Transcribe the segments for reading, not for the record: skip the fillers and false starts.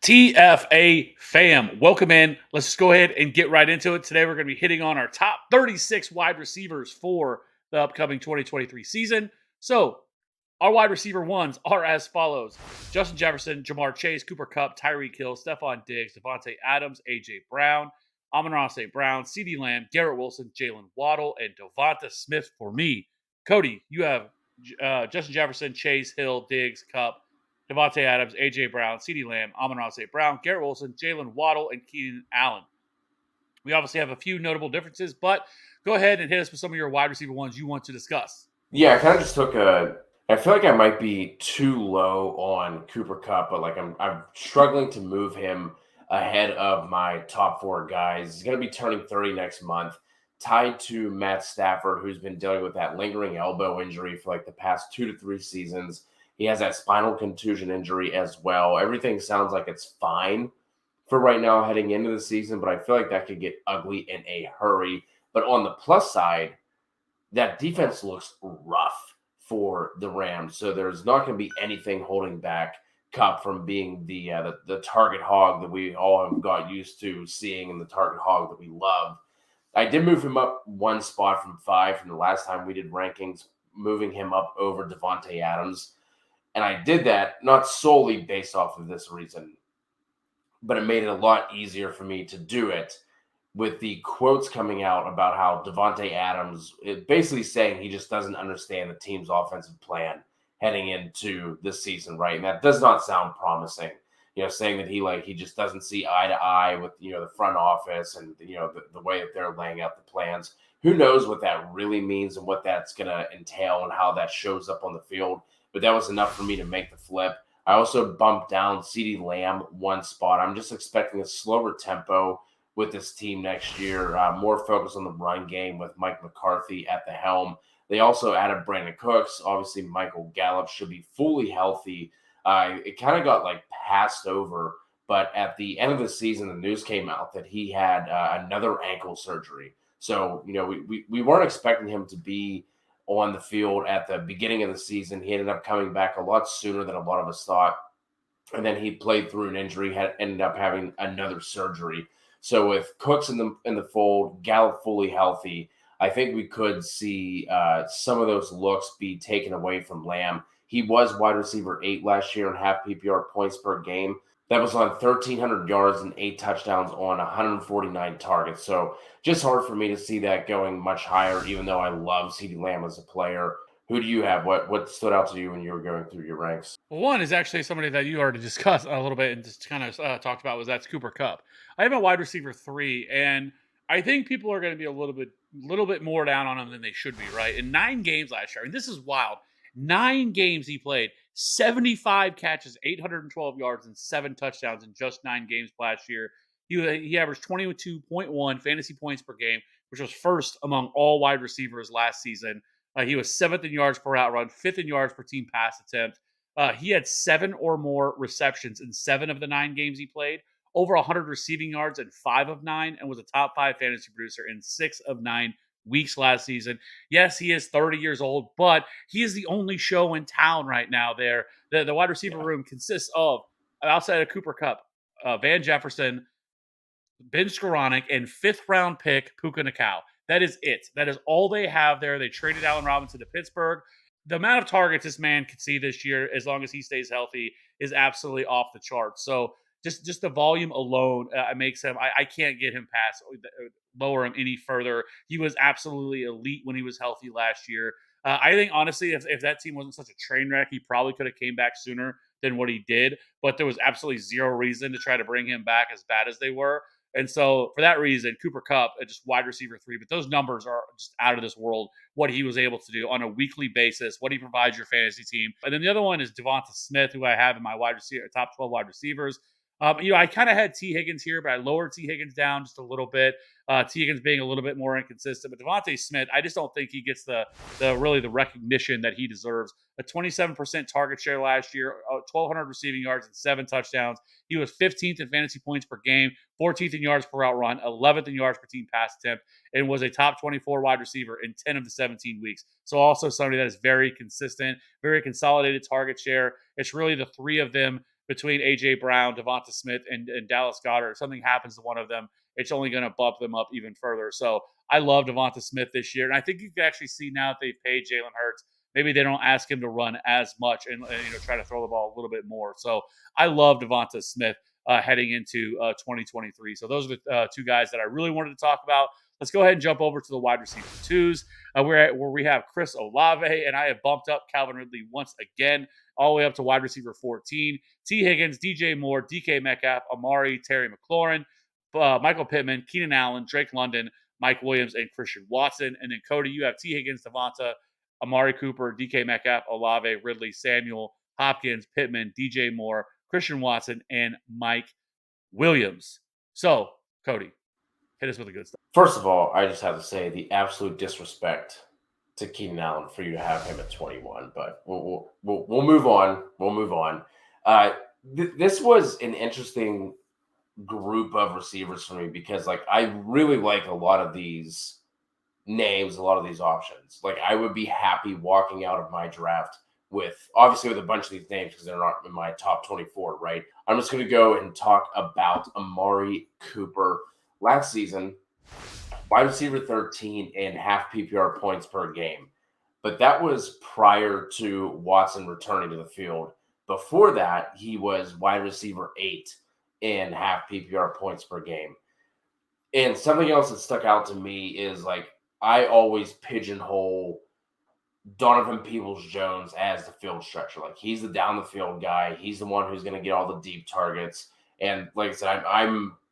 TFA fam, welcome in. Let's just go ahead and get right into it. Today, we're going to be hitting on our top 36 wide receivers for the upcoming 2023 season. So, our wide receiver ones are as follows: Justin Jefferson, Jamar Chase, Cooper Kupp, Tyreek Hill, Stephon Diggs, Devontae Adams, A.J. Brown, Amon-Ra St. Brown, CeeDee Lamb, Garrett Wilson, Jalen Waddle, and Devonta Smith for me. Cody, you have Justin Jefferson, Chase, Hill, Diggs, Kupp, Devontae Adams, A.J. Brown, CeeDee Lamb, Amon-Ra St. Brown, Garrett Wilson, Jalen Waddle, and Keenan Allen. We obviously have a few notable differences, but go ahead and hit us with some of your wide receiver ones you want to discuss. Yeah, I kind of just took a. I feel like I might be too low on Cooper Kupp, but like I'm struggling to move him ahead of my top four guys. He's going to be turning 30 next month, tied to Matt Stafford, who's been dealing with that lingering elbow injury for like the past 2 to 3 seasons. He has that spinal contusion injury as well. Everything sounds like it's fine for right now heading into the season, but I feel like that could get ugly in a hurry. But on the plus side, that defense looks rough for the Rams. So there's not going to be anything holding back Kupp from being the target hog that we all have got used to seeing, and the target hog that we love. I did move him up one spot from 5 from the last time we did rankings, moving him up over Devontae Adams. And I did that not solely based off of this reason, but it made it a lot easier for me to do it with the quotes coming out about how Devontae Adams is basically saying he just doesn't understand the team's offensive plan heading into this season, right? And that does not sound promising. Saying that he just doesn't see eye to eye with the front office and the way that they're laying out the plans. Who knows what that really means and what that's going to entail and how that shows up on the field. But that was enough for me to make the flip. I also bumped down CeeDee Lamb one spot. I'm just expecting a slower tempo with this team next year, more focus on the run game with Mike McCarthy at the helm. They also added Brandon Cooks. Obviously, Michael Gallup should be fully healthy. It kind of got passed over, but at the end of the season, the news came out that he had another ankle surgery. So, we weren't expecting him to be on the field at the beginning of the season. He ended up coming back a lot sooner than a lot of us thought. And then he played through an injury, ended up having another surgery. So with Cooks in the fold, Gallup fully healthy, I think we could see some of those looks be taken away from Lamb. He was wide receiver 8 last year in half PPR points per game. That was on 1,300 yards and 8 touchdowns on 149 targets. So just hard for me to see that going much higher, even though I love CeeDee Lamb as a player. Who do you have? What stood out to you when you were going through your ranks? Well, one is actually somebody that you already discussed a little bit and just kind of talked about that's Cooper Kupp. I have a wide receiver 3, and I think people are going to be a little bit more down on him than they should be. Right, in 9 games last year, and this is wild. 9 games he played, 75 catches, 812 yards, and 7 touchdowns in just 9 games last year. He averaged 22.1 fantasy points per game, which was first among all wide receivers last season. He was 7th in yards per route run, 5th in yards per team pass attempt. He had 7 or more receptions in 7 of the 9 games he played, over 100 receiving yards in 5 of 9, and was a top 5 fantasy producer in 6 of 9 weeks last season. Yes, he is 30 years old, but he is the only show in town right now there. The wide receiver room consists of, outside of Cooper Kupp, Van Jefferson, Ben Skoranek, and 5th-round pick Puka Nakau. That is it. That is all they have there. They traded Allen Robinson to Pittsburgh. The amount of targets this man could see this year, as long as he stays healthy, is absolutely off the charts. So just the volume alone makes him. I can't get him past lower him any further. He was absolutely elite when he was healthy last year. I think honestly, if that team wasn't such a train wreck, he probably could have came back sooner than what he did. But there was absolutely zero reason to try to bring him back as bad as they were. And so for that reason, Cooper Kupp, just wide receiver 3, but those numbers are just out of this world, what he was able to do on a weekly basis, what he provides your fantasy team. And then the other one is Devonta Smith, who I have in my wide receiver, top 12 wide receivers. I kind of had T. Higgins here, but I lowered T. Higgins down just a little bit. T. Higgins being a little bit more inconsistent, but Devonta Smith, I just don't think he gets the recognition that he deserves. A 27% target share last year, 1,200 receiving yards and 7 touchdowns. He was 15th in fantasy points per game, 14th in yards per route run, 11th in yards per team pass attempt, and was a top 24 wide receiver in 10 of the 17 weeks. So also somebody that is very consistent, very consolidated target share. It's really the 3 of them between AJ Brown, Devonta Smith, and Dallas Goedert. If something happens to one of them, it's only going to bump them up even further. So I love Devonta Smith this year, and I think you can actually see now that they've paid Jalen Hurts. Maybe they don't ask him to run as much and try to throw the ball a little bit more. So I love Devonta Smith heading into 2023. So those are the two guys that I really wanted to talk about. Let's go ahead and jump over to the wide receiver twos, where we have Chris Olave, and I have bumped up Calvin Ridley once again, all the way up to wide receiver 14. T. Higgins, DJ Moore, DK Metcalf, Amari, Terry McLaurin, Michael Pittman, Keenan Allen, Drake London, Mike Williams, and Christian Watson. And then Cody, you have T. Higgins, Devonta, Amari Cooper, DK Metcalf, Olave, Ridley, Samuel, Hopkins, Pittman, DJ Moore, Christian Watson, and Mike Williams. So, Cody, hit us with the good stuff. First of all, I just have to say the absolute disrespect to Keenan Allen for you to have him at 21. But we'll move on. We'll move on. This was an interesting group of receivers for me because, like, I really like a lot of these names, a lot of these options. Like, I would be happy walking out of my draft with obviously with a bunch of these names because they're not in my top 24, right? I'm just going to go and talk about Amari Cooper. Last season, wide receiver 13 and half PPR points per game. But that was prior to Watson returning to the field. Before that, he was wide receiver 8 and half PPR points per game. And something else that stuck out to me is, like, I always pigeonhole Donovan Peoples-Jones as the field stretcher. Like, he's the down the field guy. He's the one who's going to get all the deep targets. And like I said,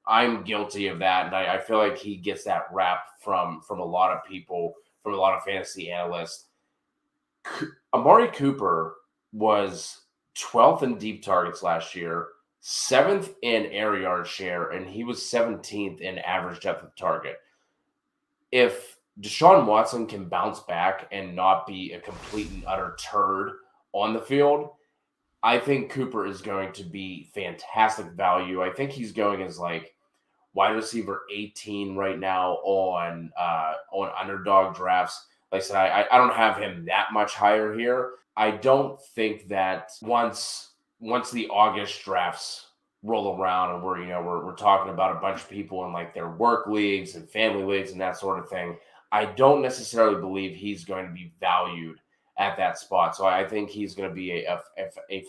I'm guilty of that, and I feel like he gets that rap from a lot of people, from a lot of fantasy analysts. Amari Cooper was 12th in deep targets last year, 7th in air yard share, and he was 17th in average depth of target. If Deshaun Watson can bounce back and not be a complete and utter turd on the field, I think Cooper is going to be fantastic value. I think he's going as like wide receiver 18 right now on underdog drafts. Like I said, I don't have him that much higher here. I don't think that once the August drafts roll around and we're talking about a bunch of people in like their work leagues and family leagues and that sort of thing, I don't necessarily believe he's going to be valued at that spot. So I think he's going to be a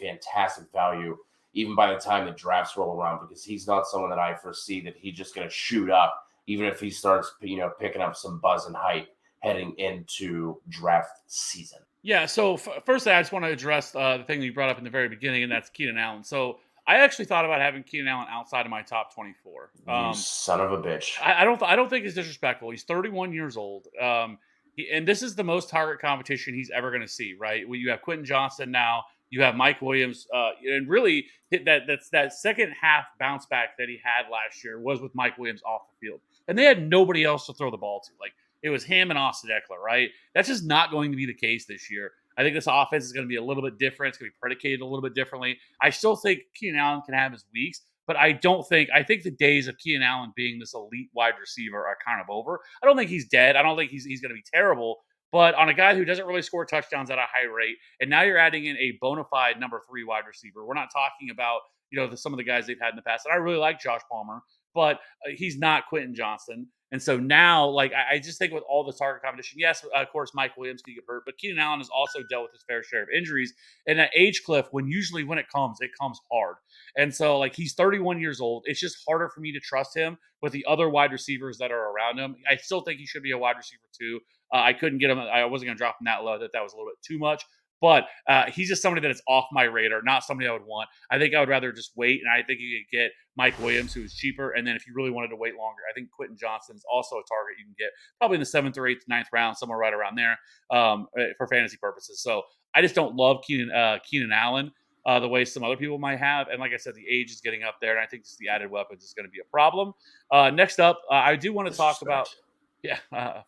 fantastic value even by the time the drafts roll around, because he's not someone that I foresee that he's just going to shoot up, even if he starts, picking up some buzz and hype heading into draft season. Yeah, so first, I just want to address the thing that you brought up in the very beginning, and that's Keenan Allen. So I actually thought about having Keenan Allen outside of my top 24. You son of a bitch. I don't think it's disrespectful. He's 31 years old. And this is the most target competition he's ever going to see, right? Well, you have Quentin Johnson now, you have Mike Williams, and really that's that second half bounce back that he had last year was with Mike Williams off the field, and they had nobody else to throw the ball to. Like, it was him and Austin Eckler, right? That's just not going to be the case this year. I think this offense is going to be a little bit different. It's going to be predicated a little bit differently. I still think Keenan Allen can have his weeks, but I think the days of Keenan Allen being this elite wide receiver are kind of over. I don't think he's dead. I don't think he's going to be terrible. But on a guy who doesn't really score touchdowns at a high rate, and now you're adding in a bona fide number 3 wide receiver. We're not talking about some of the guys they've had in the past. And I really like Josh Palmer, but he's not Quentin Johnson. And so now, like, I just think with all the target competition, yes, of course, Mike Williams can get hurt, but Keenan Allen has also dealt with his fair share of injuries. And that age cliff, when it comes hard. And so, like, he's 31 years old. It's just harder for me to trust him with the other wide receivers that are around him. I still think he should be a wide receiver too. I couldn't get him. I wasn't going to drop him that low. That was a little bit too much. But he's just somebody that is off my radar, not somebody I would want. I think I would rather just wait, and I think you could get Mike Williams, who is cheaper. And then if you really wanted to wait longer, I think Quentin Johnson is also a target you can get probably in the 7th or 8th, 9th round, somewhere right around there for fantasy purposes. So I just don't love Keenan Allen the way some other people might have. And like I said, the age is getting up there, and I think just the added weapons is going to be a problem. Next up, I do want to talk about – yeah,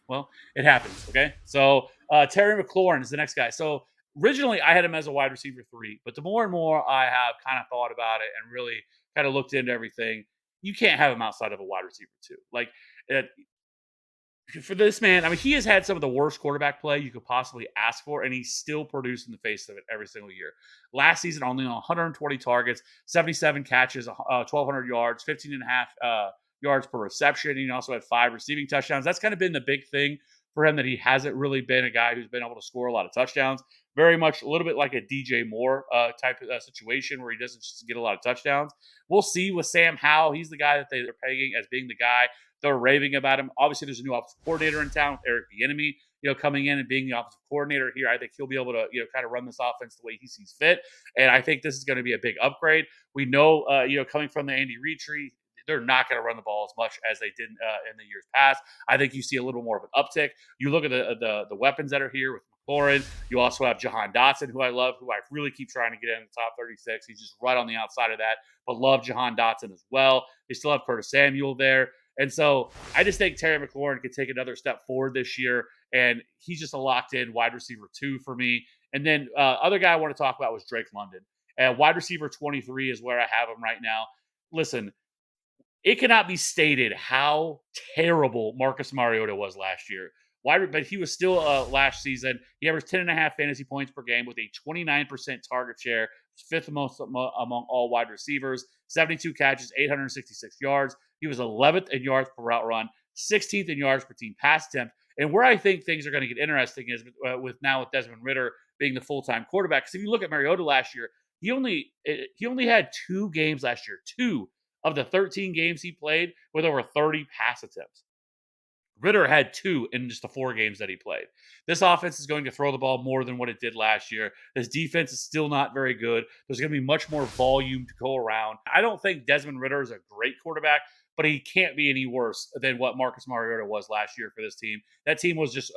well, it happens, okay? So Terry McLaurin is the next guy. So originally I had him as a wide receiver 3, but the more and more I have kind of thought about it and really kind of looked into everything, you can't have him outside of a wide receiver 2. Like, For this man, I mean, he has had some of the worst quarterback play you could possibly ask for, and he's still produced in the face of it every single year. Last season, only on 120 targets, 77 catches, 1,200 yards, 15 and a half yards per reception. And he also had 5 receiving touchdowns. That's kind of been the big thing for him, that he hasn't really been a guy who's been able to score a lot of touchdowns. Very much a little bit like a DJ Moore type of situation where he doesn't just get a lot of touchdowns. We'll see with Sam Howell. He's the guy that they're pegging as being the guy. They're raving about him. Obviously, there's a new offensive coordinator in town, Eric Bieniemy, coming in and being the offensive coordinator here. I think he'll be able to, kind of run this offense the way he sees fit. And I think this is going to be a big upgrade. We know, coming from the Andy Reid tree, they're not going to run the ball as much as they did in the years past. I think you see a little more of an uptick. You look at the weapons that are here with McLaurin. You also have Jahan Dotson, who I love, who I really keep trying to get in the top 36. He's just right on the outside of that, but love Jahan Dotson as well. They still have Curtis Samuel there. And so I just think Terry McLaurin could take another step forward this year, and he's just a locked in wide receiver 2 for me. And then other guy I want to talk about was Drake London. Wide receiver 23 is where I have him right now. Listen, it cannot be stated how terrible Marcus Mariota was last year. But he was still last season. He averaged 10.5 fantasy points per game with a 29% target share, fifth most among all wide receivers, 72 catches, 866 yards. He was 11th in yards per route run, 16th in yards per team pass attempt. And where I think things are going to get interesting is with Desmond Ridder being the full-time quarterback. Because if you look at Mariota last year, he only had 2 games last year, 2 of the 13 games he played with over 30 pass attempts. Ridder had 2 in just the 4 games that he played. This offense is going to throw the ball more than what it did last year. This defense is still not very good. There's going to be much more volume to go around. I don't think Desmond Ridder is a great quarterback, but he can't be any worse than what Marcus Mariota was last year for this team. That team was just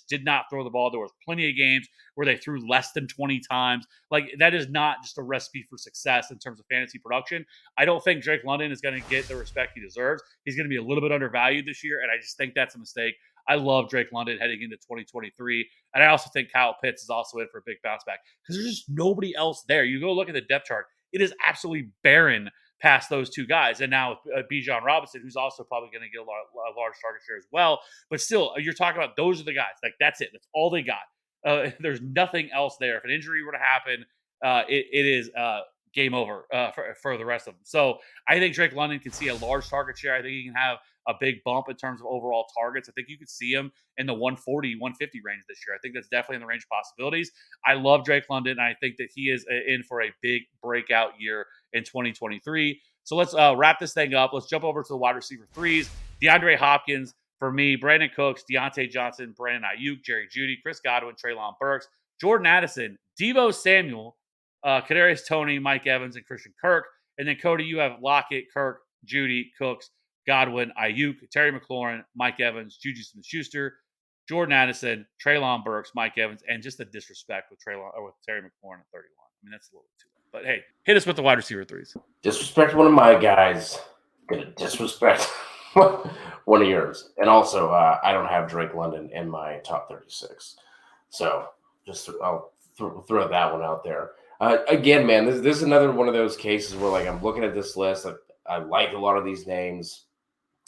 did not throw the ball. There was plenty of games where they threw less than 20 times. Like, that is not just a recipe for success in terms of fantasy production. I don't think Drake London is going to get the respect he deserves. He's going to be a little bit undervalued this year, and I just think that's a mistake. I love Drake London heading into 2023. And I also think Kyle Pitts is also in for a big bounce back because there's just nobody else there. You go look at the depth chart, it is absolutely barren past those 2 guys. And now with Bijan Robinson, who's also probably going to get a large target share as well. But still, you're talking about those are the guys. Like, that's it. That's all they got. There's nothing else there. If an injury were to happen, it is game over for the rest of them. So I think Drake London can see a large target share. I think he can have a big bump in terms of overall targets. I think you could see him in the 140, 150 range this year. I think that's definitely in the range of possibilities. I love Drake London, and I think that he is in for a big breakout year in 2023. So let's wrap this thing up. Let's jump over to the wide receiver 3s. DeAndre Hopkins for me, Brandon Cooks, Deontay Johnson, Brandon Ayuk, Jerry Jeudy, Chris Godwin, Treylon Burks, Jordan Addison, Deebo Samuel, Kadarius Toney, Mike Evans, and Christian Kirk. And then, Cody, you have Lockett, Kirk, Jeudy, Cooks, Godwin, Ayuk, Terry McLaurin, Mike Evans, JuJu Smith-Schuster, Jordan Addison, Treylon Burks, Mike Evans, and just the disrespect with Terry McLaurin at 31. I mean, that's a little too low. But hey, hit us with the wide receiver 3s. Disrespect one of my guys. Gonna disrespect one of yours. And also, I don't have Drake London in my top 36. So I'll throw that one out there. Again, man, this is another one of those cases where, like, I'm looking at this list. I like a lot of these names.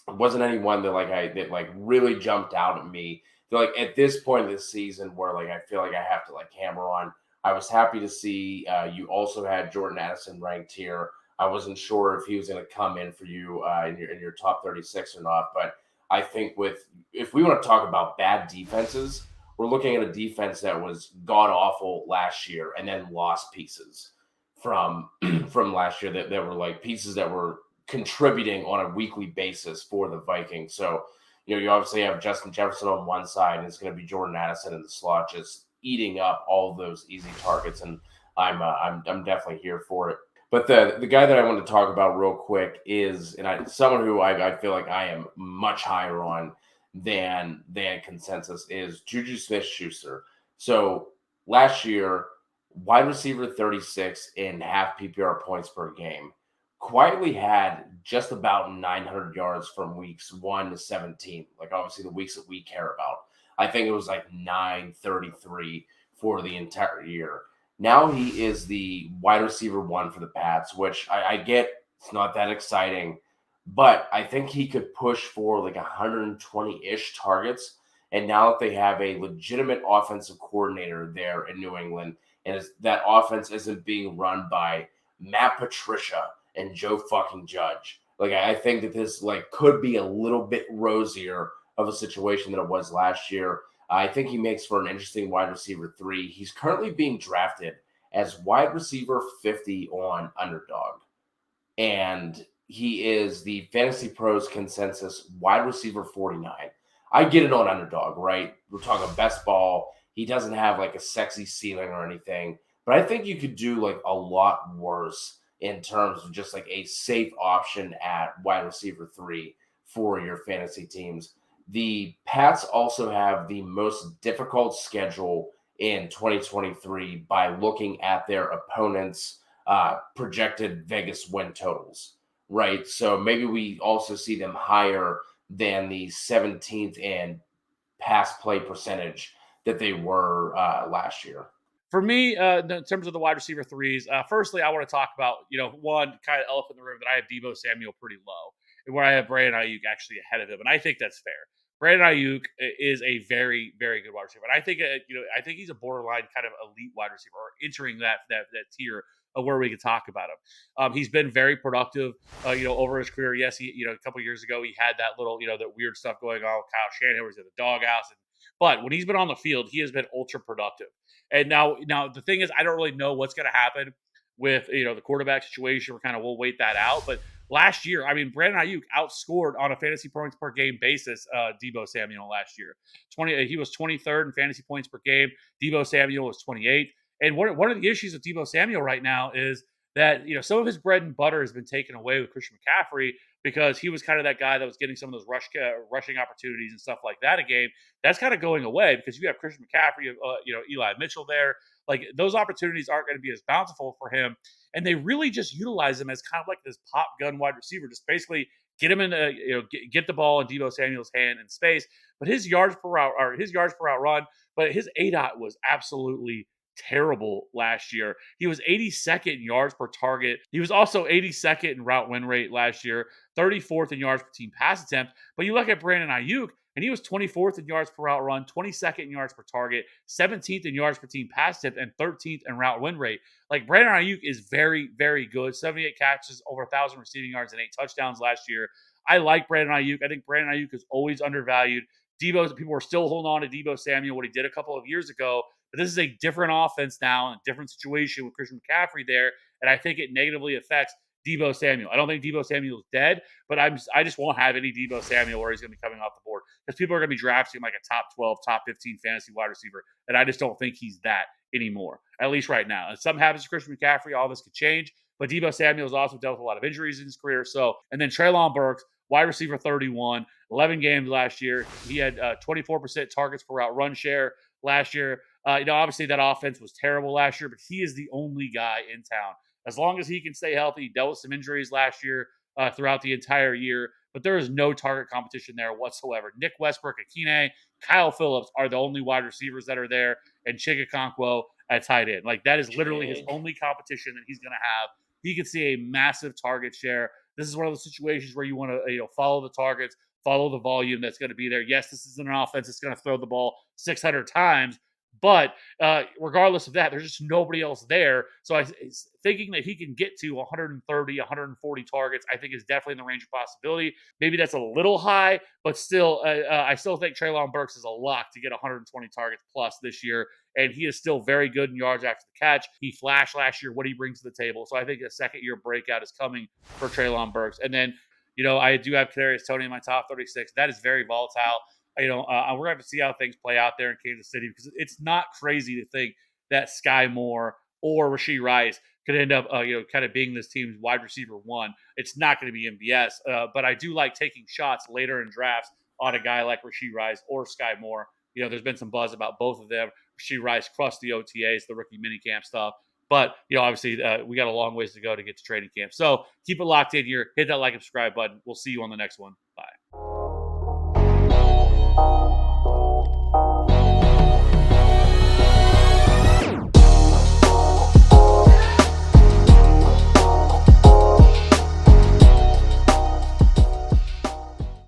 It wasn't anyone that really jumped out at me. Like, at this point of the season where, like, I feel like I have to, like, hammer on. I was happy to see you also had Jordan Addison ranked here. I wasn't sure if he was going to come in for you in your top 36 or not. But I think if we want to talk about bad defenses, we're looking at a defense that was god awful last year and then lost pieces from last year that were like pieces that were contributing on a weekly basis for the Vikings. So, you obviously have Justin Jefferson on one side, and it's going to be Jordan Addison in the slot, just eating up all of those easy targets. And I'm definitely here for it. But the guy that I want to talk about real quick is, someone who I feel like I am much higher on than consensus, is JuJu Smith-Schuster. So last year, wide receiver 36 in half PPR points per game, quietly had just about 900 yards from weeks 1 to 17. Like, obviously the weeks that we care about. I think it was like 933 for the entire year. Now he is the wide receiver 1 for the Pats, which I get, it's not that exciting, but I think he could push for like 120-ish targets. And now that they have a legitimate offensive coordinator there in New England, and that offense isn't being run by Matt Patricia and Joe fucking Judge, like I think that this like could be a little bit rosier of a situation than it was last year. I think he makes for an interesting wide receiver three. He's currently being drafted as wide receiver 50 on Underdog, and he is the Fantasy Pros consensus wide receiver 49. I get it on Underdog, right? We're talking best ball. He doesn't have like a sexy ceiling or anything, but I think you could do like a lot worse in terms of just like a safe option at wide receiver three for your fantasy teams. The Pats also have the most difficult schedule in 2023 by looking at their opponents' projected Vegas win totals, right? So maybe we also see them higher than the 17th in pass play percentage that they were last year. For me, in terms of the wide receiver threes, firstly, I want to talk about, one kind of elephant in the room that I have Debo Samuel pretty low, and where I have Brandon Ayuk actually ahead of him, and I think that's fair. Brandon Ayuk is a very, very good wide receiver, and I think, I think he's a borderline kind of elite wide receiver, or entering that tier of where we can talk about him. He's been very productive, over his career. Yes, a couple years ago he had that little, that weird stuff going on with Kyle Shanahan, where he's in the doghouse, but when he's been on the field, he has been ultra productive. And now the thing is, I don't really know what's going to happen with the quarterback situation. We'll wait that out. But last year, I mean, Brandon Ayuk outscored on a fantasy points per game basis Debo Samuel last year. He was 23rd in fantasy points per game. Debo Samuel was 28th. And one of the issues with Debo Samuel right now is that some of his bread and butter has been taken away with Christian McCaffrey, because he was kind of that guy that was getting some of those rushing opportunities and stuff like that a game. That's kind of going away because you have Christian McCaffrey, Eli Mitchell there. Like, those opportunities aren't going to be as bountiful for him, and they really just utilize him as kind of like this pop gun wide receiver, just basically get him in a, get the ball in Debo Samuel's hand in space. But his yards per route run, but his ADOT was absolutely terrible last year. He was 82nd in yards per target. He was also 82nd in route win rate last year, 34th in yards per team pass attempt. But you look at Brandon Ayuk, and he was 24th in yards per route run, 22nd in yards per target, 17th in yards per team pass attempt, and 13th in route win rate. Like, Brandon Ayuk is very, very good. 78 catches, over 1,000 receiving yards, and 8 touchdowns last year. I like Brandon Ayuk. I think Brandon Ayuk is always undervalued. People are still holding on to Debo Samuel, what he did a couple of years ago. But this is a different offense now, and a different situation with Christian McCaffrey there. And I think it negatively affects Debo Samuel. I don't think Debo Samuel is dead, but I just won't have any Debo Samuel where he's going to be coming off the board, because people are going to be drafting him like a top 12, top 15 fantasy wide receiver. And I just don't think he's that anymore, at least right now. And something happens to Christian McCaffrey, all this could change. But Debo Samuel has also dealt with a lot of injuries in his career. So, and then Treylon Burks, wide receiver 31, 11 games last year. He had 24% targets per route run share last year. Obviously that offense was terrible last year, but he is the only guy in town. As long as he can stay healthy, he dealt with some injuries last year throughout the entire year, but there is no target competition there whatsoever. Nick Westbrook, Akine, Kyle Phillips are the only wide receivers that are there, and Chigakonkwo at tight end. Like, that is literally his only competition that he's going to have. He could see a massive target share. This is one of those situations where you want to follow the targets, follow the volume that's going to be there. Yes, this isn't an offense that's going to throw the ball 600 times, but regardless of that, there's just nobody else there. So thinking that he can get to 130, 140 targets, I think is definitely in the range of possibility. Maybe that's a little high, but still, I still think Treylon Burks is a lock to get 120 targets plus this year. And he is still very good in yards after the catch. He flashed last year what he brings to the table. So I think a second year breakout is coming for Treylon Burks. And then, I do have Kadarius Toney in my top 36. That is very volatile. We're going to have to see how things play out there in Kansas City, because it's not crazy to think that Sky Moore or Rashee Rice could end up, kind of being this team's wide receiver one. It's not going to be MBS, but I do like taking shots later in drafts on a guy like Rashee Rice or Sky Moore. There's been some buzz about both of them. Rashee Rice crushed the OTAs, the rookie minicamp stuff. But, obviously, we got a long ways to go to get to training camp. So keep it locked in here. Hit that like and subscribe button. We'll see you on the next one. Bye.